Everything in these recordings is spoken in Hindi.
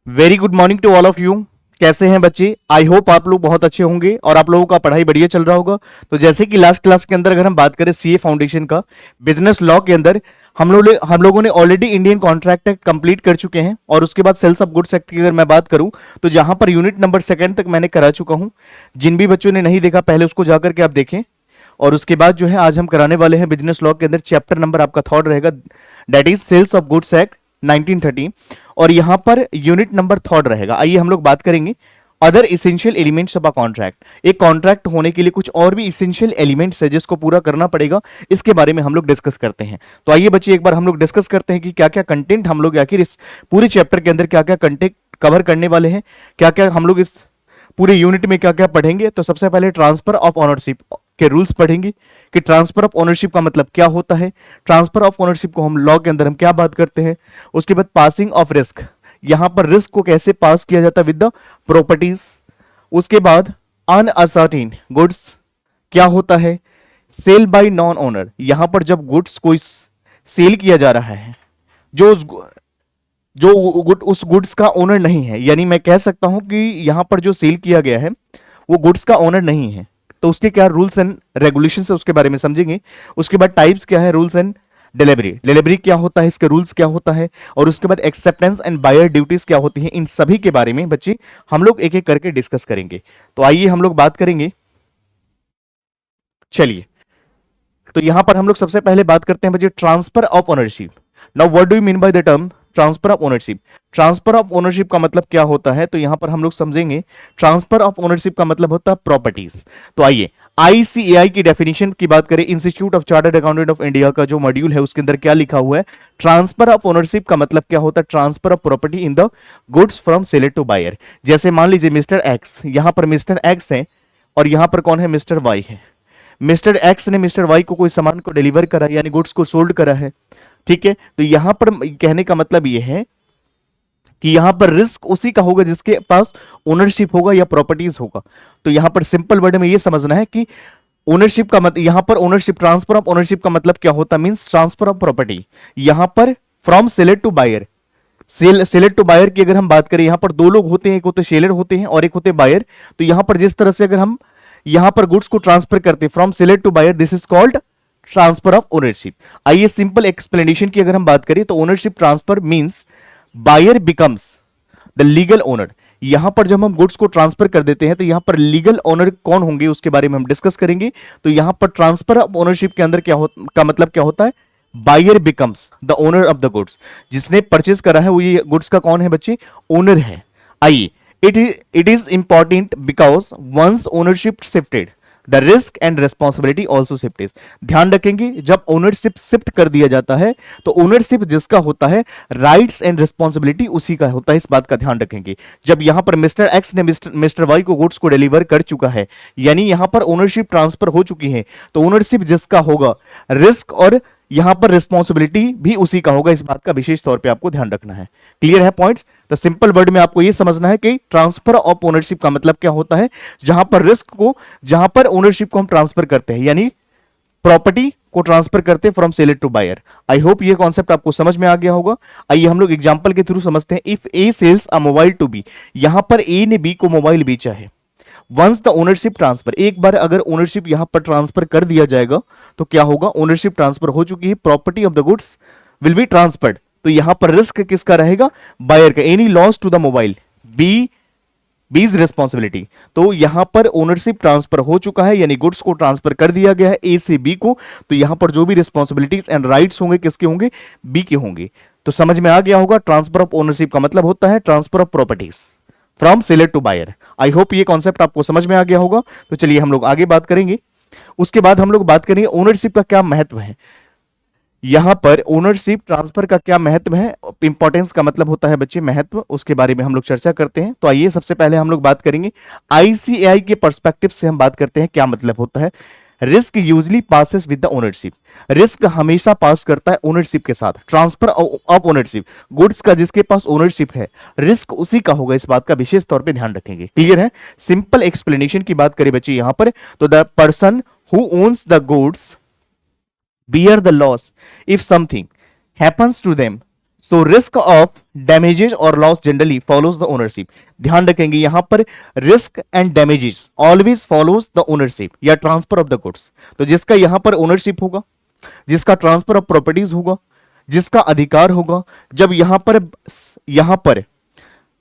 Very good morning to all of you. कैसे हैं बच्चे? आई होप आप लोग बहुत अच्छे होंगे और आप लोगों का पढ़ाई बढ़िया चल रहा होगा। तो जैसे कि लास्ट क्लास के अंदर अगर हम बात करें सीए फाउंडेशन का बिजनेस लॉ के अंदर हम लोगों ने already Indian contract act complete कर चुके हैं और उसके बाद सेल्स ऑफ गुड्स एक्ट की अगर मैं बात करूं तो जहां पर यूनिट नंबर सेकंड तक मैंने करा चुका हूं। जिन भी बच्चों ने नहीं देखा पहले उसको जाकर के आप देखें। और उसके बाद जो है आज हम कराने वाले हैं बिजनेस लॉ के अंदर चैप्टर नंबर आपका थर्ड रहेगा, that is sales of goods act 1930 और यहां पर यूनिट नंबर थर्ड रहेगा। आइए हम लोग बात करेंगे other essential elements of a contract. एक कॉन्ट्रैक्ट होने के लिए कुछ और भी इसेंशियल एलिमेंट्स है जिसको पूरा करना पड़ेगा, इसके बारे में हम लोग डिस्कस करते हैं। तो आइए बच्चे एक बार हम लोग डिस्कस करते हैं कि क्या क्या कंटेंट हम लोग आखिर इस पूरे चैप्टर के अंदर क्या क्या कंटेंट कवर करने वाले हैं, क्या क्या हम लोग इस पूरे यूनिट में क्या क्या पढ़ेंगे। तो सबसे पहले ट्रांसफर ऑफ ओनरशिप के रूल्स पढ़ेंगे कि ट्रांसफर ऑफ ओनरशिप का मतलब क्या होता है, ट्रांसफर ऑफ ओनरशिप को हम लॉ के अंदर हम क्या बात करते हैं। उसके बाद पासिंग ऑफ रिस्क, यहां पर रिस्क को कैसे पास किया जाता है विद द प्रॉपर्टीज। उसके बाद अनअसर्टेन गुड्स क्या होता है, सेल बाय नॉन ओनर, यहां पर जब गुड्स को सेल किया जा रहा है जो उस गुड्स का ओनर नहीं है, यानी मैं कह सकता हूं कि यहां पर जो सेल किया गया है वो गुड्स का ओनर नहीं है, तो उसके क्या रूल्स एंड रेगुलेशंस है उसके बारे में समझेंगे। उसके बाद टाइप्स क्या है, रूल्स एंड डिलीवरी, डिलीवरी क्या होता है, इसके रूल्स क्या होता है, और उसके बाद एक्सेप्टेंस एंड बायर ड्यूटीज क्या होती हैं। इन सभी के बारे में बच्चे हम लोग एक एक करके डिस्कस करेंगे। तो आइए हम लोग बात करेंगे। चलिए, तो यहां पर हम लोग सबसे पहले बात करते हैं बच्चे transfer of ownership. Now what do you mean by the term transfer of ownership? Transfer of ownership का मतलब क्या होता है, तो यहां पर हम लोग समझेंगे ट्रांसफर ऑफ ओनरशिप का मतलब होता है प्रॉपर्टीज। तो आइए आईसीएआई की डेफिनेशन की बात करें, institute of Chartered Accountant of India का जो मॉड्यूल है उसके अंदर क्या लिखा हुआ है, ट्रांसफर ऑफ ओनरशिप का मतलब क्या होता है, transfer of property in the goods from seller to buyer. जैसे मान लीजिए मिस्टर एक्स, यहां पर मिस्टर एक्स है और यहां पर कौन है, मिस्टर वाई है। मिस्टर एक्स ने मिस्टर वाई को कोई सामान को डिलीवर करा यानी गुड्स को सोल्ड करा है, ठीक है। तो यहां पर कहने का मतलब यह है कि यहां पर रिस्क उसी का होगा जिसके पास ओनरशिप होगा या प्रॉपर्टीज होगा। तो यहां पर सिंपल वर्ड में यह समझना है कि ओनरशिप का मतलब यहां पर ओनरशिप, ट्रांसफर ऑफ ओनरशिप का मतलब क्या होता है, मींस ट्रांसफर ऑफ प्रॉपर्टी। यहां पर from seller to buyer, seller to buyer की अगर हम बात करें, यहां पर दो लोग होते हैं, एक होते सेलर होते हैं और एक होते बायर। तो यहां पर जिस तरह से अगर हम यहां पर गुड्स को ट्रांसफर करते हैं from seller to buyer, this is called transfer of ownership. आइए सिंपल एक्सप्लेनेशन की अगर हम बात करें तो ownership transfer means buyer becomes the legal owner. यहां पर जब हम गुड्स को ट्रांसफर कर देते हैं तो यहां पर लीगल ओनर कौन होंगे उसके बारे में हम डिस्कस करेंगे। तो यहां पर ट्रांसफर ऑफ ओनरशिप के अंदर का मतलब क्या होता है, buyer becomes the owner of the goods. जिसने परचेज करा है वो ये गुड्स का कौन है बच्चे, ओनर है। आइए, it is important because once ownership shifted the risk and responsibility also shifted। ध्यान रखेंगे जब ओनरशिप शिफ्ट कर दिया जाता है तो ओनरशिप जिसका होता है, राइट्स एंड रिस्पॉन्सिबिलिटी उसी का होता है, इस बात का ध्यान रखेंगे। जब यहां पर मिस्टर एक्स ने मिस्टर वाई को गुड्स को डिलीवर कर चुका है यानी यहां पर ओनरशिप ट्रांसफर हो चुकी है, तो ओनरशिप जिसका होगा, रिस्क और यहां पर रिस्पॉन्सिबिलिटी भी उसी का होगा, इस बात का विशेष तौर पे आपको ध्यान रखना है। क्लियर है पॉइंट्स? तो सिंपल वर्ड में आपको यह समझना है कि ट्रांसफर ऑफ ओनरशिप का मतलब क्या होता है, जहां पर रिस्क को, जहां पर ओनरशिप को हम ट्रांसफर करते हैं यानी प्रॉपर्टी को ट्रांसफर करते हैं from seller to buyer. I hope ये कॉन्सेप्ट आपको समझ में आ गया होगा। आइए हम लोग एग्जांपल के थ्रू समझते हैं। If A sells a mobile to B, यहां पर ए ने बी को मोबाइल बेचा है। वंस द ओनरशिप ट्रांसफर, एक बार अगर ओनरशिप यहां पर ट्रांसफर कर दिया जाएगा तो क्या होगा, ओनरशिप ट्रांसफर हो चुकी है, property of the goods will be transferred. तो यहां पर रिस्क किसका रहेगा, बायर का। Any loss to the mobile, B's responsibility. तो यहां पर ओनरशिप ट्रांसफर हो चुका है यानी गुड्स को ट्रांसफर कर दिया गया है ए से बी को, तो यहां पर जो भी रिस्पॉन्सिबिलिटीज एंड राइट्स होंगे किसके होंगे, बी के होंगे। तो समझ में आ गया होगा, ट्रांसफर ऑफ ओनरशिप का मतलब होता है transfer of properties from seller to buyer. I hope ये कॉन्सेप्ट आपको समझ में आ गया होगा। तो चलिए हम लोग आगे बात करेंगे। उसके बाद हम लोग बात करेंगे ओनरशिप का क्या महत्व है, यहां पर ओनरशिप ट्रांसफर का क्या महत्व है, इंपॉर्टेंस का मतलब होता है बच्चे महत्व, उसके बारे में हम लोग चर्चा करते हैं। तो आइए सबसे पहले हम लोग बात करेंगे आईसीएआई के पर्सपेक्टिव से, हम बात करते हैं क्या मतलब होता है। Risk usually passes with the ownership, risk हमेशा पास करता है ओनरशिप के साथ। ट्रांसफर ऑफ ओनरशिप, गुड्स का जिसके पास ओनरशिप है रिस्क उसी का होगा, इस बात का विशेष तौर पे ध्यान रखेंगे। क्लियर है? सिंपल एक्सप्लेनेशन की बात करें बच्चे यहां पर, तो the person who owns the goods bear the loss if something happens to them so risk of damages और loss generally follows the ownership. ध्यान रखेंगे यहां पर risk and damages always follows the ownership या ट्रांसफर ऑफ द गुड्स। तो जिसका यहां पर ओनरशिप होगा, जिसका ट्रांसफर ऑफ प्रॉपर्टीज होगा, जिसका अधिकार होगा, जब यहां पर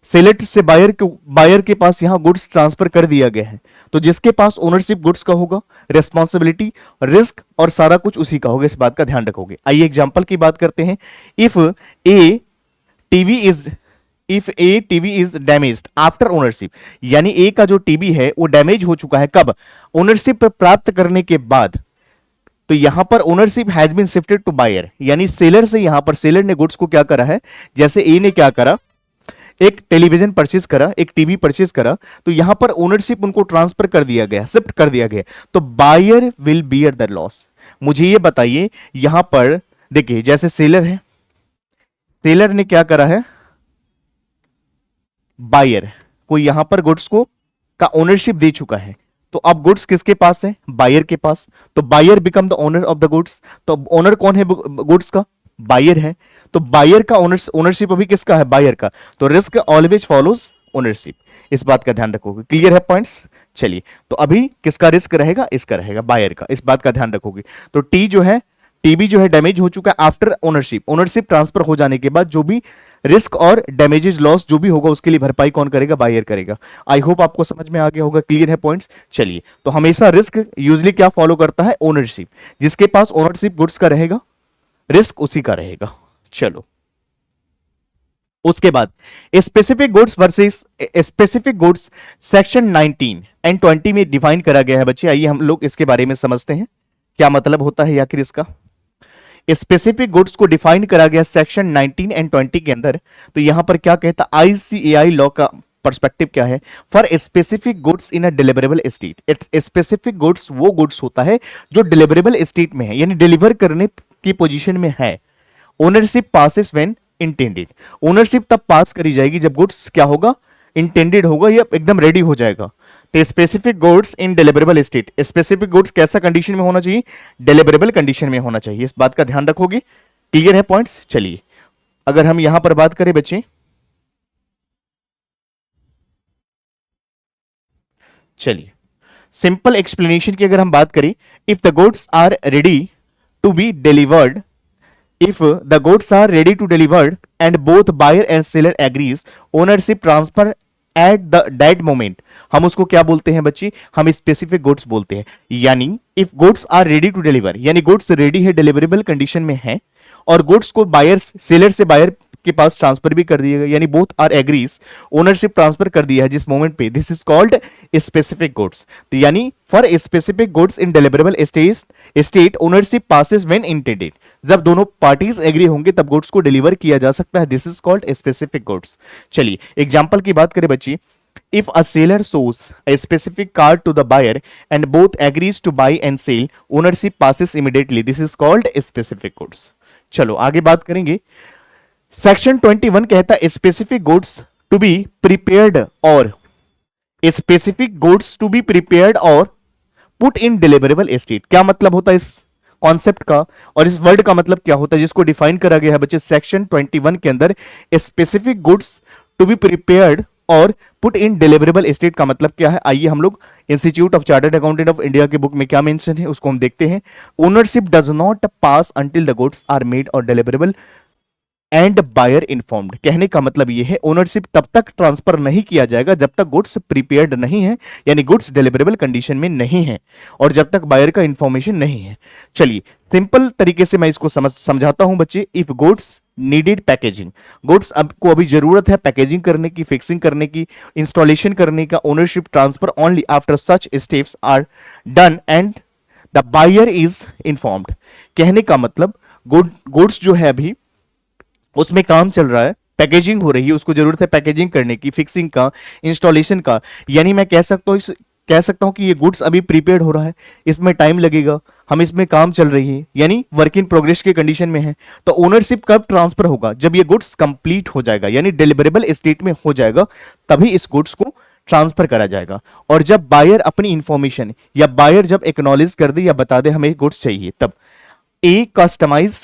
सेलेक्ट से बायर के पास यहां गुड्स ट्रांसफर कर दिया गया है, तो जिसके पास ओनरशिप गुड्स का होगा, रिस्पॉन्सिबिलिटी, रिस्क और सारा कुछ उसी का होगा। इस बात का ध्यान रखोगे। आइए एग्जांपल की बात करते हैं। If A TV is if A TV is damaged after ownership, यानी ए का जो टीवी है वो डैमेज हो चुका है कब? ओनरशिप प्राप्त करने के बाद। तो यहां पर ownership has been shifted to buyer, यानी सेलर से यहां पर सेलर ने गुड्स को क्या करा है, जैसे ए ने क्या करा, एक टेलीविजन परचेज करा, एक टीवी परचेज करा, तो यहां पर ओनरशिप उनको ट्रांसफर कर दिया गया, शिफ्ट कर दिया गया, तो buyer will bear the loss. मुझे ये बताइए यहां पर देखिए, जैसे सेलर है, सेलर ने क्या करा है, बायर को यहां पर गुड्स को का ओनरशिप दे चुका है, तो अब गुड्स किसके पास है? बायर के पास। तो buyer become the owner of the goods. तो ओनर कौन है गुड्स का? बायर है। तो बायर का ओनरशिप अभी किसका है? बायर का। तो रिस्क ऑलवेज फॉलोज ओनरशिप। इस बात का ध्यान रखोगे। क्लियर है पॉइंट्स? चलिए, तो अभी किसका रिस्क रहेगा? इसका रहेगा, बायर का। इस बात का ध्यान रखोगे। तो टीबी जो है डैमेज हो चुका है आफ्टर ओनरशिप, ओनरशिप ट्रांसफर हो जाने के बाद जो भी रिस्क और डैमेजेस लॉस जो भी होगा उसके लिए भरपाई कौन करेगा? बायर करेगा। आई होप आपको समझ में आ गया होगा। क्लियर है पॉइंट्स? चलिए, तो हमेशा रिस्क यूजली क्या फॉलो करता है? ओनरशिप। जिसके पास ओनरशिप गुड्स का रहेगा, रिस्क उसी का रहेगा। चलो, उसके बाद specific goods versus specific goods section 19 and 20 में डिफाइन करा गया है बच्चे। आइए हम लोग इसके बारे में समझते हैं क्या मतलब होता है आखिर इसका। स्पेसिफिक गुड्स को डिफाइन करा गया सेक्शन 19 एंड 20 के अंदर। तो यहां पर क्या कहता है? आईसीएआई लॉ का पर्सपेक्टिव क्या है? For specific goods in a deliverable state, specific goods वो गुड्स होता है जो डिलीवरेबल स्टेट में है, यानी डिलीवर करने की पोजीशन में है। Ownership passes when intended, ownership तब पास करी जाएगी जब गुड्स क्या होगा? इंटेंडेड होगा या एकदम रेडी हो जाएगा। तो specific goods in deliverable state, specific goods कैसा कंडीशन में होना चाहिए? डिलीवरेबल कंडीशन में होना चाहिए। इस बात का ध्यान रखोगे। क्लियर है पॉइंट्स? चलिए, अगर हम यहां पर बात करें बच्चे, चलिए सिंपल एक्सप्लेनेशन की अगर हम बात करें, if the goods are ready to be delivered, if the goods are ready to delivered and both buyer and seller agrees, ownership transfer at the that moment, हम उसको क्या बोलते हैं बच्ची? हम स्पेसिफिक गुड्स बोलते हैं। यानी if goods are ready to deliver, यानी गुड्स रेडी है, डिलीवरेबल कंडीशन में है, और गुड्स को बायर सेलर से बायर के पास ट्रांसफर भी कर दिया गया, यानी both are agrees, ownership transfer कर दिया है जिस मोमेंट पे, this is called specific goods. तो यानी for specific goods in deliverable state ownership passes when intended, जब दोनों पार्टीज एग्री होंगे तब गुड्स को डिलीवर किया जा सकता है, this is called specific goods. चलिए एग्जांपल की बात करें बच्ची, if a seller shows a specific card to the buyer and both agrees to buy and sell, ownership passes immediately, this is called specific goods। चलो आगे बात करेंगे। सेक्शन 21 कहता है specific goods to be prepared और specific goods to be prepared और पुट इन डिलीवरेबल स्टेट। क्या मतलब होता है इस कॉन्सेप्ट का और इस वर्ड का मतलब क्या होता है जिसको डिफाइन करा गया है बच्चे सेक्शन 21 के अंदर? Specific goods to be prepared और पुट इन डिलीवरेबल स्टेट का मतलब क्या है? आइए हम लोग Institute of Chartered Accountant of India के बुक में क्या मेंशन है उसको हम देखते हैं। Ownership does not pass until the goods are made और डिलीवरेबल एंड बायर इन्फॉर्म्ड। कहने का मतलब यह है ओनरशिप तब तक ट्रांसफर नहीं किया जाएगा जब तक गुड्स प्रिपेयर्ड नहीं है, यानी गुड्स डिलीवरेबल कंडीशन में नहीं है, और जब तक बायर का इंफॉर्मेशन नहीं है। चलिए सिंपल तरीके से मैं इसको समझाता हूं बच्चे। If goods needed packaging, goods अब को अभी जरूरत है पैकेजिंग करने की, फिक्सिंग करने की, इंस्टॉलेशन करने का, ownership transfer only after such steps are done and the buyer is informed. कहने का मतलब गुड्स जो है अभी उसमें काम चल रहा है, पैकेजिंग हो रही है, उसको जरूरत है पैकेजिंग करने की, फिक्सिंग का, इंस्टॉलेशन का, यानी मैं कह सकता हूं कि ये गुड्स अभी प्रीपेड हो रहा है, इसमें टाइम लगेगा, हम इसमें काम चल रही है, यानी वर्क इन प्रोग्रेस के कंडीशन में है। तो ओनरशिप कब ट्रांसफर होगा? जब ये गुड्स कंप्लीट हो जाएगा, यानी डिलीवरेबल स्टेट में हो जाएगा, तभी इस गुड्स को ट्रांसफर करा जाएगा। और जब बायर अपनी इंफॉर्मेशन या बायर जब एक्नॉलेज कर दे या बता दे हमें गुड्स चाहिए, तब a customise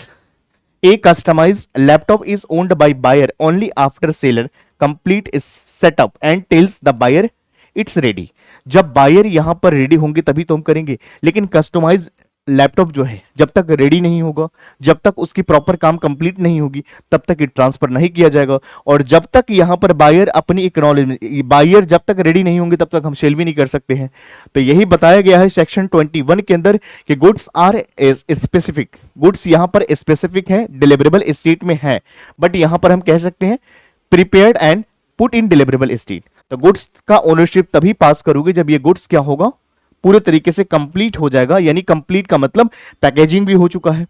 a customise laptop is owned by buyer only after seller complete is setup and tells the buyer it's ready. जब बायर यहां पर रेडी होंगे तभी तो हम करेंगे, लेकिन कस्टमाइज लैपटॉप जो है जब तक रेडी नहीं होगा, जब तक उसकी प्रॉपर काम कंप्लीट नहीं होगी, तब तक ये ट्रांसफर नहीं किया जाएगा। और जब तक यहां पर बायर अपनी एक्नॉलेजमेंट, बायर जब तक रेडी नहीं होंगे तब तक हम सेल भी नहीं कर सकते हैं। तो यही बताया गया है सेक्शन 21 के अंदर कि गुड्स आर स्पेसिफिक, गुड्स यहां पर स्पेसिफिक है, डिलीवरेबल स्टेट में है, बट यहां पर हम कह सकते हैं prepared and put in deliverable state. तो गुड्स का ओनरशिप तभी पास करोगे जब ये गुड्स क्या होगा, पूरे तरीके से कंप्लीट हो जाएगा। यानी कंप्लीट का मतलब पैकेजिंग भी हो चुका है,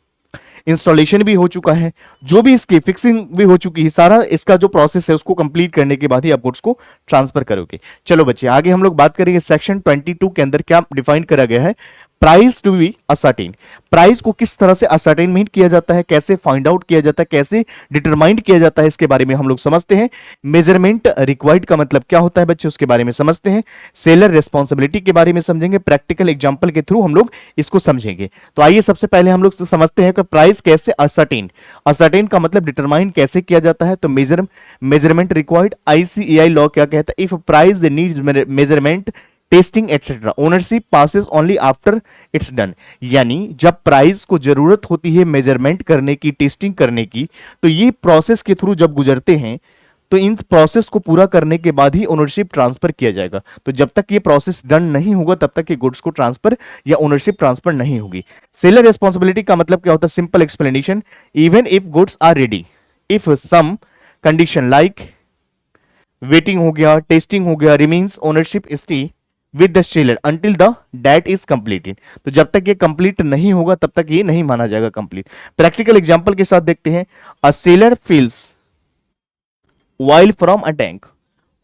इंस्टॉलेशन भी हो चुका है, जो भी इसकी फिक्सिंग भी हो चुकी है, सारा इसका जो प्रोसेस है उसको कंप्लीट करने के बाद ही आप गुड्स को ट्रांसफर करोगे। चलो बच्चे आगे हम लोग बात करेंगे सेक्शन 22 के अंदर क्या डिफाइन करा गया है। Price to be ascertain, price को किस तरह से असर्टेनमेंट किया जाता है, कैसे फाइंड आउट किया जाता है, कैसे डिटरमाइंड किया जाता है, इसके बारे में हम लोग समझते हैं। मेजरमेंट रिक्वायर्ड का मतलब क्या होता है बच्चे, उसके बारे में समझते हैं। सेलर रिस्पॉन्सिबिलिटी के बारे में समझेंगे, प्रैक्टिकल एग्जांपल के थ्रू हम लोग इसको समझेंगे। तो आइए सबसे पहले हम लोग समझते हैं कि प्राइस कैसे असर्टेन, असर्टेन का मतलब डिटरमाइन कैसे किया जाता है। तो मेजरमेंट रिक्वायर्ड, आईसीएआई लॉ क्या कहता है, if price needs measurement testing etcetera ownership passes only after it's done. यानी जब प्राइस को जरूरत होती है मेजरमेंट करने की, टेस्टिंग करने की, तो ये प्रोसेस के थ्रू जब गुजरते हैं तो इन प्रोसेस को पूरा करने के बाद ही ओनरशिप ट्रांसफर किया जाएगा। तो जब तक ये प्रोसेस डन नहीं होगा तब तक ये गुड्स को ट्रांसफर या ओनरशिप ट्रांसफर नहीं होगी। सेलर रिस्पॉन्सिबिलिटी का मतलब क्या होता है, simple explanation, even if goods are ready, if some condition like weighting हो गया, टेस्टिंग हो गया, remains ownership stay with the seller until the date is completed. तो जब तक ये कंप्लीट नहीं होगा तब तक ये नहीं माना जाएगा कंप्लीट। प्रैक्टिकल एग्जांपल के साथ देखते हैं। A seller fills oil from a tank,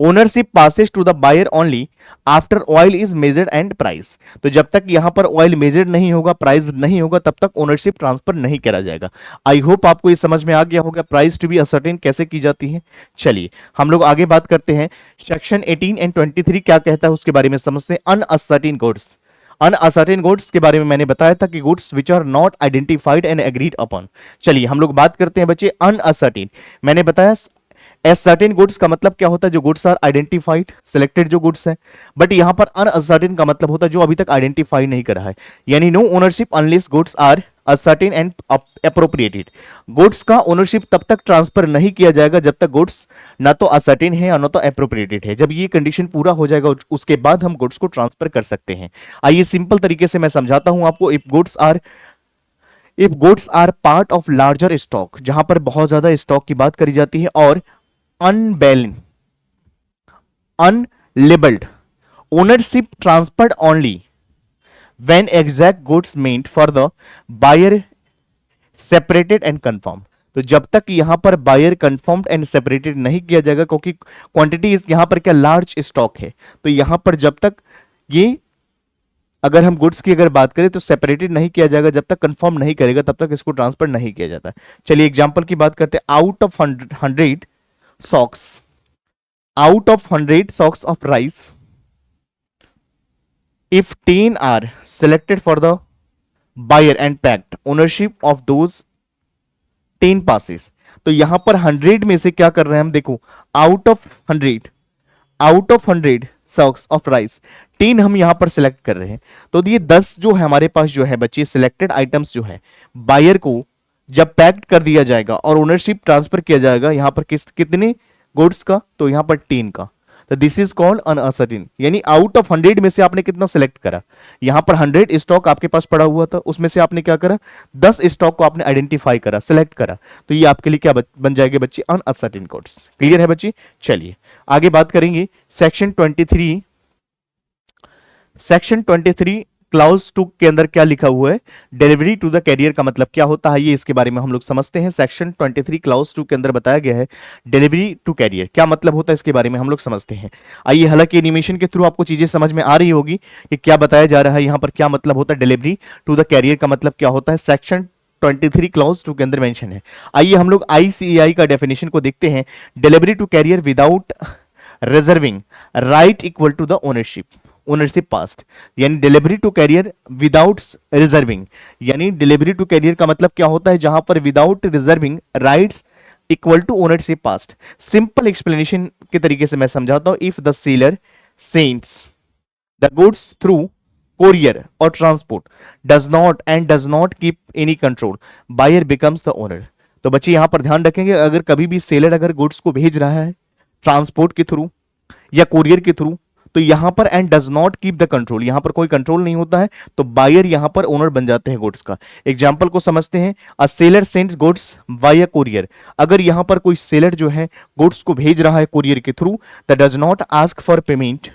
ownership passes to the buyer only after oil is measured and price. तो जब तक यहां पर ऑयल मेजर्ड नहीं होगा, प्राइस नहीं होगा, तब तक ओनरशिप ट्रांसफर नहीं करा जाएगा। आई होप आपको ये समझ में आ गया होगा प्राइस टू बी असर्टेन कैसे की जाती है। चलिए हम लोग आगे बात करते हैं। सेक्शन 18 एंड 23 क्या कहता है उसके बारे में समझते हैं। अनअसर्टेन गुड्स, अनअसर्टेन गुड्स के बारे में मैंने बताया था कि goods which are not identified and agreed upon. चलिए हम लोग बात करते हैं बच्चे अनअसर्टेन। मैंने बताया असर्टेन गुड्स का मतलब क्या होता है, जो गुड्स आर आइडेंटिफाइड, सिलेक्टेड जो गुड्स है। बट यहां पर अनअसर्टेन का मतलब होता है जो अभी तक आइडेंटिफाई नहीं करा है, यानी no ownership unless goods are ascertain and appropriated. Goods का ओनरशिप तब तक ट्रांसफर नहीं किया जाएगा जब तक गुड्स ना तो असर्टेन है और ना तो अप्रोप्रिएटेड है। जब ये कंडीशन पूरा हो जाएगा उसके बाद हम गुड्स को ट्रांसफर कर सकते हैं। आइए सिंपल तरीके से मैं समझाता हूं आपको। If goods are part of larger stock, जहां पर बहुत ज्यादा स्टॉक की बात करी जाती है, और unlabeled, ownership transferred only when exact goods meant for the buyer separated and confirmed। तो जब तक यहां पर बायर कंफर्म्ड एंड सेपरेटेड नहीं किया जाएगा, क्योंकि क्वांटिटी यहां पर क्या लार्ज स्टॉक है, तो यहां पर जब तक ये, अगर हम गुड्स की अगर बात करें तो सेपरेटेड नहीं किया जाएगा, जब तक कंफर्म नहीं करेगा तब तक इसको ट्रांसफर नहीं किया जाता। चलिए एग्जांपल की बात करते हैं। Out of 100 socks, out of 100 socks of rice, if 10 are selected for the buyer and packed, ownership of those 10 passes। तो यहां पर 100 में से क्या कर रहे हैं हम, देखो out of 100 socks of rice 10 हम यहां पर सिलेक्ट कर रहे हैं। तो ये 10 जो है हमारे पास जो है बच्चे सिलेक्टेड आइटम्स जो है, बायर को जब पैक्ड कर दिया जाएगा और ओनरशिप ट्रांसफर किया जाएगा यहां पर कितने गुड्स का, तो यहां पर 10 का। तो दिस इज कॉल्ड अनअसर्टेन। यानी आउट ऑफ 100 में से आपने कितना सिलेक्ट करा, यहां पर 100 स्टॉक आपके पास पड़ा हुआ था, उसमें से आपने क्या करा, 10 स्टॉक को आपने आइडेंटिफाई करा, सिलेक्ट करा। तो ये आपके लिए क्या बन जाएंगे बच्चे, अनअसर्टेन गुड्स। क्लियर है बच्चे। चलिए आगे बात करेंगे। सेक्शन 23 क्लाउज 2 के अंदर क्या लिखा हुआ है, डिलीवरी टू द कैरियर का मतलब क्या होता है, ये इसके बारे में हम लोग समझते हैं। सेक्शन 23 क्लाउज 2 के अंदर बताया गया है डिलीवरी टू कैरियर क्या मतलब होता है, इसके बारे में हम लोग समझते हैं। आइए, हालांकि एनिमेशन के थ्रू आपको चीजें समझ में आ रही होगी कि क्या बताया जा रहा है, यहाँ पर क्या मतलब होता है, डिलीवरी टू द कैरियर का मतलब क्या होता है, सेक्शन 23 क्लॉज 2 के अंदर मेंशन है। आइए हम लोग आईसीएआई का डेफिनेशन को देखते हैं। Delivery to carrier without reserving right equal to the ownership. Ownership passed, यानी delivery to carrier without reserving, यानी डिलीवरी टू कैरियर का मतलब क्या होता है, जहां पर without reserving rights equal to ownership passed. Simple explanation के तरीके से मैं समझाता हूं, if the seller sends the goods through courier or transport does not keep any control, buyer becomes the owner। तो बच्चे यहां पर ध्यान रखेंगे, अगर कभी भी सेलर अगर गुड्स को भेज रहा है ट्रांसपोर्ट के थ्रू या कोरियर के थ्रू, तो यहां पर and does not keep the control, यहां पर कोई कंट्रोल नहीं होता है, तो बायर यहां पर ओनर बन जाते हैं गुड्स का। एग्जांपल को समझते हैं, a seller sends goods via courier, अगर यहां पर कोई सेलर जो है गुड्स को भेज रहा है कोरियर के through, the does not ask for payment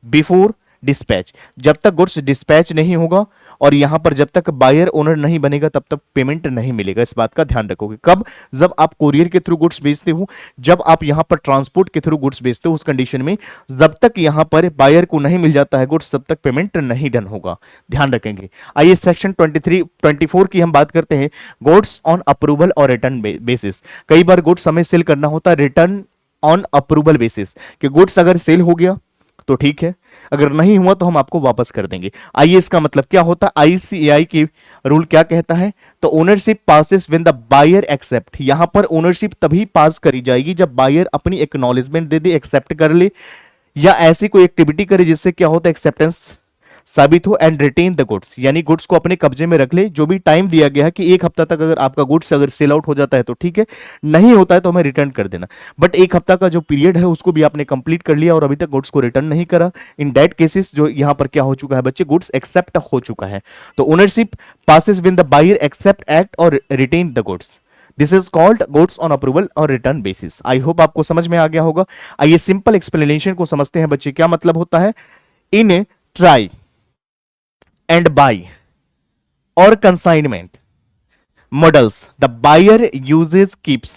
before dispatch, जब तक गुड्स डिस्पैच नहीं होगा और यहां पर जब तक बायर ओनर नहीं बनेगा तब तक पेमेंट नहीं मिलेगा। इस बात का ध्यान रखोगे। कब? जब आप कोरियर के थ्रू गुड्स भेजते हो, जब आप यहां पर ट्रांसपोर्ट के थ्रू गुड्स भेजते हो, उस कंडीशन में जब तक यहां पर बायर को नहीं मिल जाता है गुड्स, तब तक पेमेंट नहीं डन होगा, ध्यान रखेंगे। आइए सेक्शन 24 की हम बात करते हैं, गुड्स ऑन अप्रूवल और रिटर्न बेसिस। कई बार गुड्स हमें सेल करना होता है रिटर्न ऑन अप्रूवल बेसिस, कि गुड्स अगर सेल हो गया तो ठीक है, अगर नहीं हुआ तो हम आपको वापस कर देंगे। आइए इसका मतलब क्या होता है, आईसीएआई की रूल क्या कहता है, तो ownership passes when the buyer accept, यहां पर ओनरशिप तभी पास करी जाएगी जब बायर अपनी एक्नॉलेजमेंट दे दे, एक्सेप्ट कर ले, या ऐसी कोई एक्टिविटी करे जिससे क्या होता है एक्सेप्टेंस साबित हो, एंड रिटेन द गुड्स, यानी गुड्स को अपने कब्जे में रख ले। जो भी टाइम दिया गया है कि 1 हफ्ता तक अगर आपका गुड्स अगर सेल आउट हो जाता है तो ठीक है, नहीं होता है तो हमें रिटर्न कर देना, बट 1 हफ्ता का जो पीरियड है उसको भी आपने कंप्लीट कर लिया और अभी तक गुड्स को रिटर्न नहीं करा, इन दैट केसेस जो यहां पर क्या हो चुका है बच्चे, गुड्स एक्सेप्ट हो चुका है। तो ownership passes when the buyer accept act और retain the goods, this is called goods on approval और रिटर्न बेसिस। आई होप आपको समझ में आ गया होगा। आइए सिंपल एक्सप्लेनेशन को समझते हैं बच्चे, क्या मतलब होता है, इन try and buy or consignment models, the buyer uses, keeps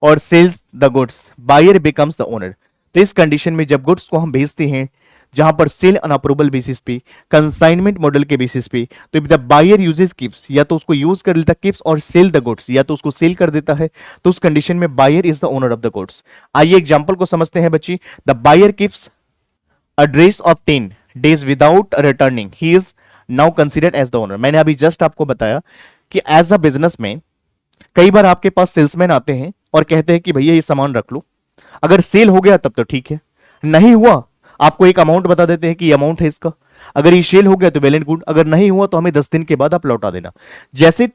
or sells the goods, buyer becomes the owner। तो इस कंडीशन में जब गुड्स को हम भेजते हैं जहां पर सेल ऑन अप्रूवल बेसिस पे, कंसाइनमेंट मॉडल के बेसिस पे, तो द बायर यूजेस कीप्स, या तो उसको यूज कर लेता कीप्स, और सेल द गुड्स, या तो उसको सेल कर देता है, तो उस कंडीशन में buyer is the owner of the goods. आइए एग्जांपल को समझते हैं बच्ची, the buyer keeps a of 10 days without returning, he is now considered as the owner. मैंने अभी जस्ट आपको बताया कि एज अ बिजनेस में कई बार आपके पास सेल्समैन आते हैं और कहते हैं कि भैया ये सामान रख लो, अगर सेल हो गया तब तो ठीक है, नहीं हुआ आपको एक अमाउंट बता देते हैं कि ये अमाउंट है इसका, अगर ये सेल हो गया तो वेल एंड गुड, अगर नहीं हुआ तो हमें 10 दिन के बाद आप लौटा देना। जैसे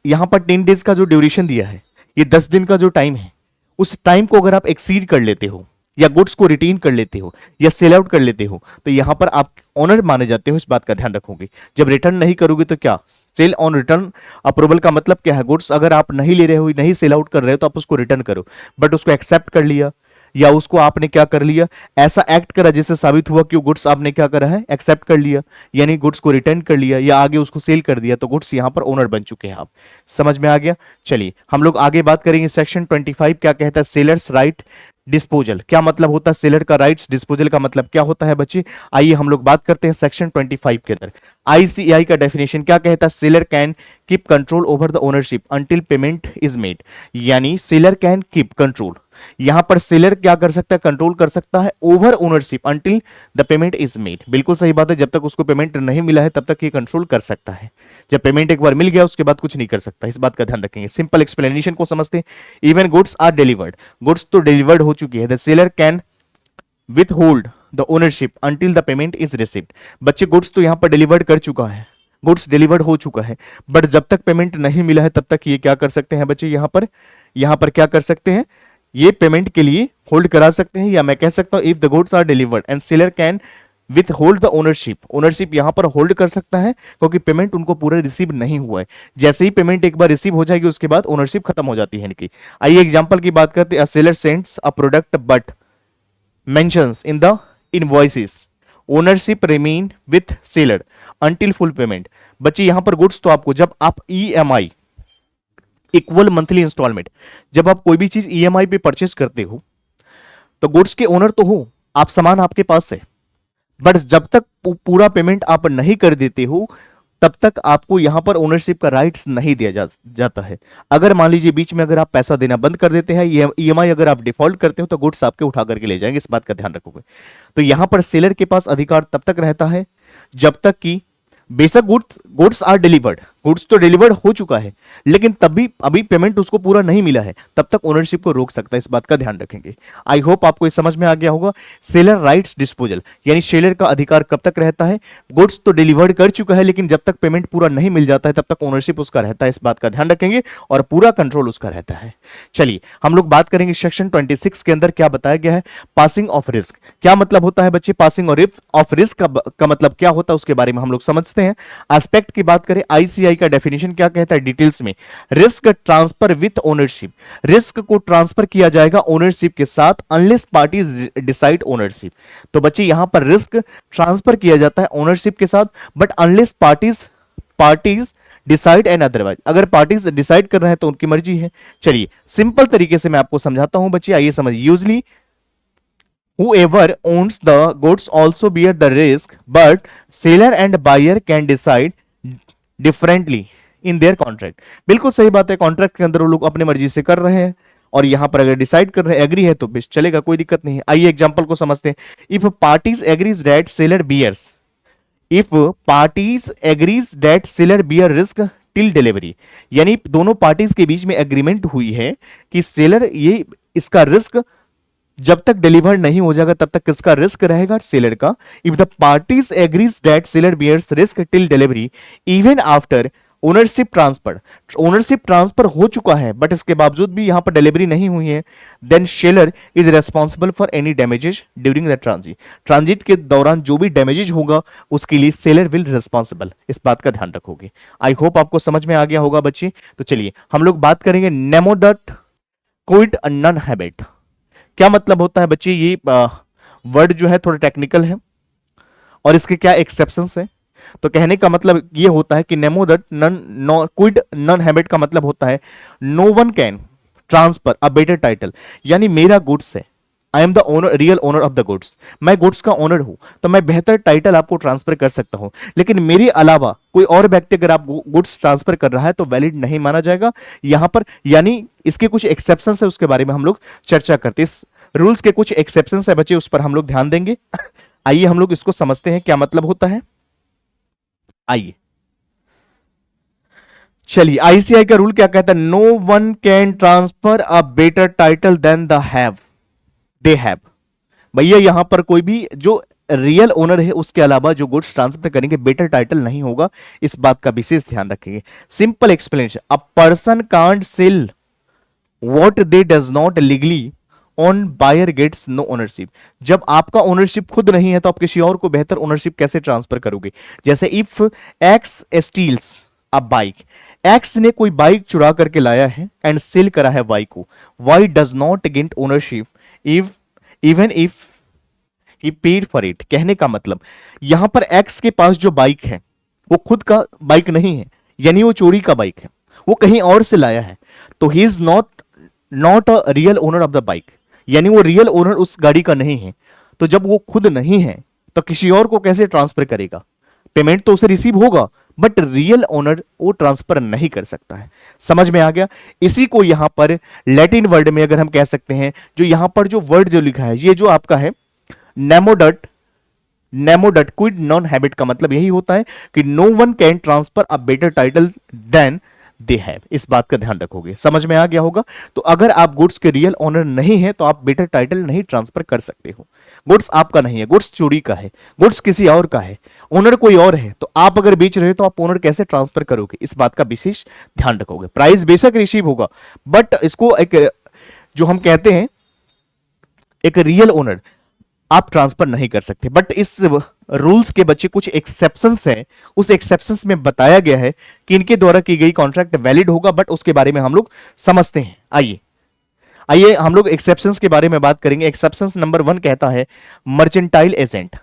यहां पर 10 डेज का जो ड्यूरेशन दिया है, ये 10 दिन का जो टाइम है, उस टाइम को अगर आप एक्सीड कर लेते हो या गुड्स को रिटेन कर लेते हो या सेल आउट कर लेते हो, तो यहां पर आप ओनर माने जाते हो। इस बात का ध्यान रखोगे। जब रिटर्न नहीं करोगे तो क्या, सेल ऑन रिटर्न अप्रूवल का मतलब क्या है, गुड्स अगर आप नहीं ले रहे हो, नहीं सेल आउट कर रहे हो, तो आप उसको रिटर्न करो, बट उसको एक्सेप्ट कर लिया या उसको आपने क्या कर लिया, ऐसा एक्ट करा जिससे साबित हुआ कि गुड्स आपने क्या करा है, एक्सेप्ट कर लिया, यानी गुड्स को रिटर्न कर लिया या आगे उसको सेल कर दिया, तो गुड्स यहां पर ओनर बन चुके हैं आप। समझ में आ गया। चलिए हम लोग आगे बात करेंगे। सेक्शन 25 क्या कहता है, सेलर्स राइट डिस्पोजल। क्या मतलब होता है सेलर का राइट्स, डिस्पोजल का मतलब क्या होता है बच्चे, आइए हम लोग बात करते हैं सेक्शन 25 के अंदर। आईसीएआई का डेफिनेशन क्या कहता है, seller can keep control over the ownership until payment is made, यानी सेलर कैन कीप कंट्रोल, यहां पर सेलर क्या कर सकता है, कंट्रोल कर सकता है over ownership until the payment is made. बिल्कुल सही बात है, जब तक उसको पेमेंट नहीं मिला है तब तक ये कंट्रोल कर सकता है, जब पेमेंट एक बार मिल गया उसके बाद कुछ नहीं कर सकता। इस बात का ध्यान रखेंगे। सिंपल एक्सप्लेनेशन को समझते हैं, even goods are delivered, goods तो डिलीवर्ड हो चुकी है, the seller can withhold the ownership until the payment is received. बच्चे गुड्स तो यहां पर डिलीवर्ड कर चुका है, गुड्स डिलीवर्ड हो चुका है, बट जब तक पेमेंट नहीं मिला है तब तक ये क्या कर सकते हैं बच्चे, यहां पर क्या कर सकते हैं, ये पेमेंट के लिए होल्ड करा सकते हैं, या मैं कह सकता हूं if the goods are delivered and seller can withhold the ownership, ownership यहां पर होल्ड कर सकता है क्योंकि पेमेंट उनको पूरा रिसीव नहीं हुआ है। जैसे ही पेमेंट एक बार रिसीव हो जाएगी उसके बाद ओनरशिप खत्म हो जाती है इनकी। आइए एग्जांपल की बात करते हैं, a seller sends a product but mentions in the invoices ownership remain with seller until full payment. बच्चे यहां पर गुड्स तो आपको, जब आप ईएमआई इक्वल मंथली इंस्टॉलमेंट, जब आप कोई भी चीज ईएमआई पे परचेस करते हो तो गुड्स के ओनर तो हो आप, सामान आपके पास है, बट जब तक पूरा पेमेंट आप नहीं कर देते हो तब तक आपको यहां पर ओनरशिप का राइट्स नहीं दिया जाता है। अगर मान लीजिए बीच में अगर आप पैसा देना बंद कर देते हैं, ईएमआई अगर आप डिफॉल्ट करते हो, तो गुड्स आपके उठा करके ले जाएंगे, इस बात का ध्यान रखोगे। तो यहां पर सेलर के पास अधिकार तब तक रहता है जब तक कि बेशक गुड्स आर डिलीवर्ड, गुड्स तो डिलीवर्ड हो चुका है, लेकिन तभी अभी पेमेंट उसको पूरा नहीं मिला है, तब तक ओनरशिप को रोक सकता है, इस बात का ध्यान रखेंगे। आई होप आपको इस समझ में आ गया होगा। सेलर राइट्स डिस्पोजल, यानी सेलर का अधिकार कब तक रहता है, गुड्स तो डिलीवर्ड कर चुका है, लेकिन जब तक पेमेंट पूरा नहीं मिल जाता है तब तक ओनरशिप उसका रहता है, इस बात का ध्यान रखेंगे, और पूरा कंट्रोल उसका रहता है। चलिए हम लोग बात करेंगे सेक्शन 26 के अंदर क्या बताया गया है, पासिंग ऑफ रिस्क। क्या मतलब होता है बच्चे, पासिंग ऑफ रिस्क का मतलब क्या होता है उसके बारे में हम लोग समझते हैं। एस्पेक्ट की बात करें, आईसीआई का डेफिनेशन क्या कहता है डिटेल्स में, risk transfer with ownership, risk को ट्रांसफर किया जाएगा ओनरशिप के साथ अनलेस पार्टीज डिसाइड ओनरशिप। तो बच्चे यहां पर रिस्क ट्रांसफर किया जाता है ओनरशिप के साथ, but unless parties decide and otherwise, अगर पार्टीज डिसाइड कर रहे हैं तो उनकी मर्जी है। चलिए सिंपल तरीके से मैं आपको समझाता हूं बच्चे, आइए समझिए। Usually whoever owns the goods also bear the risk, but seller and buyer can decide differently in their contract। बिल्कुल सही बात है, कॉन्ट्रैक्ट के अंदर वो लोग अपनी मर्जी से कर रहे हैं, और यहां पर अगर डिसाइड कर रहे हैं, एग्री है तो बेस्ट चलेगा, कोई दिक्कत नहीं है। आइए एग्जांपल को समझते हैं। If parties agrees that seller bears, if parties agrees that seller bear risk till delivery, यानी दोनों पार्टीज के बीच में एग्रीमेंट हुई है कि सेलर ये इसका रिस्क जब तक डिलीवर नहीं हो जाएगा तब तक किसका रिस्क रहेगा, सेलर का। If the parties agrees that seller bears risk till delivery even after ownership transfer, ownership transfer हो चुका है बट इसके बावजूद भी यहां पर डिलीवरी नहीं हुई है, then seller is responsible for any damages during the transit, transit के दौरान जो भी डैमेजेस होगा उसके लिए सेलर विल रिस्पॉन्सिबल, इस बात का ध्यान रखोगे। आई होप आपको समझ में आ गया होगा बच्चे। तो चलिए हम लोग बात करेंगे nemo dat quod non habet. क्या मतलब होता है बच्चे, ये वर्ड जो है थोड़ा टेक्निकल है और इसके क्या एक्सेप्शंस है। तो कहने का मतलब ये होता है कि nemo dat quod non habet का मतलब होता है no one can transfer a better title, यानी मेरा गुड्स है, I am the owner, real owner of the goods, मैं गुड्स का ओनर हूं, तो मैं बेहतर टाइटल आपको ट्रांसफर कर सकता हूं, लेकिन मेरे अलावा कोई और व्यक्ति अगर आप गुड्स ट्रांसफर कर रहा है तो वैलिड नहीं माना जाएगा यहां पर। यानी इसके कुछ एक्सेप्शंस है, उसके बारे में हम लोग चर्चा करते हैं। इस रूल्स के कुछ एक्सेप्शंस है बच्चे, उस पर हम लोग ध्यान देंगे। आइए हम लोग इसको समझते हैं क्या मतलब होता है। आइए चलिए, आईसीआई का रूल क्या कहता है, no one can transfer a better title than the have they have. भैया यहां पर कोई भी जो रियल ओनर है उसके अलावा जो गुड्स ट्रांसफर करेंगे बेटर टाइटल नहीं होगा, इस बात का विशेष ध्यान रखेंगे। Simple explanation, a person can't sell what they does not legally own buyer gets no ownership. जब आपका ओनरशिप खुद नहीं है तो आप किसी और को बेहतर ओनरशिप कैसे ट्रांसफर करोगे। जैसे if X steals a bike, X ने कोई बाइक चुरा करके लाया है एंड सेल करा है वाई को, why does not gate ownership if even if he paid for it. कहने का मतलब यहां पर एक्स के पास जो बाइक है वो खुद का बाइक नहीं है, यानी वो चोरी का बाइक है, वो कहीं और से लाया है, तो he is not a real owner of the bike, यानी वो रियल ओनर उस गाड़ी का नहीं है। तो जब वो खुद नहीं है तो किसी और को कैसे ट्रांसफर करेगा, पेमेंट तो उसे रिसीव होगा बट रियल ओनर वो ट्रांसफर नहीं कर सकता है। समझ में आ गया। इसी को यहां पर लैटिन वर्ड में अगर हम कह सकते हैं, जो यहां पर जो वर्ड जो लिखा है ये जो आपका है नेमोडट क्विड नॉन हैबिट का मतलब यही होता है कि no one can transfer a better title than they have, इस बात का ध्यान रखोगे। समझ में आ गया होगा। तो अगर आप गुड्स के रियल ओनर नहीं है तो आप बेटर टाइटल नहीं ट्रांसफर कर सकते हो। गुड्स आपका नहीं है, गुड्स चोरी का है, गुड्स किसी और का है, ओनर कोई और है, तो आप अगर बेच रहे हो तो आप ओनर कैसे ट्रांसफर करोगे, इस बात का विशेष ध्यान रखोगे। प्राइस बेशक रिसीव होगा बट इसको एक जो हम कहते हैं एक रियल ओनर आप ट्रांसफर नहीं कर सकते। बट इस रूल्स के बच्चे कुछ एक्सेप्शंस हैं, उस एक्सेप्शंस में बताया गया है कि इनके द्वारा की गई कॉन्ट्रैक्ट वैलिड होगा, बट उसके बारे में हम लोग समझते हैं। आइए हम लोग एक्सेप्शंस के बारे में बात करेंगे। एक्सेप्शंस नंबर 1 कहता है मर्चेंटाइल एजेंट।